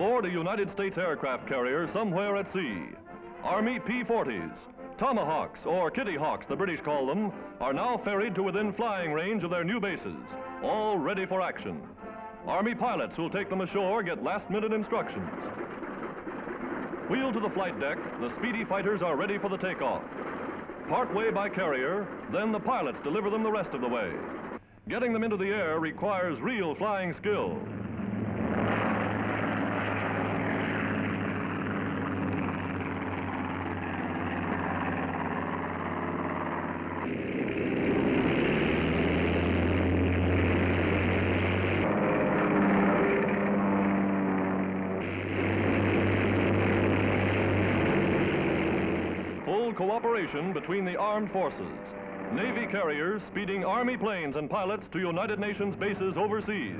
aboard a United States aircraft carrier somewhere at sea. Army P-40s, Tomahawks, or Kitty Hawks, the British call them, are now ferried to within flying range of their new bases, all ready for action. Army pilots who'll take them ashore get last-minute instructions. Wheeled to the flight deck, the speedy fighters are ready for the takeoff. Part way by carrier, then the pilots deliver them the rest of the way. Getting them into the air requires real flying skill. Full cooperation between the armed forces. Navy carriers speeding Army planes and pilots to United Nations bases overseas.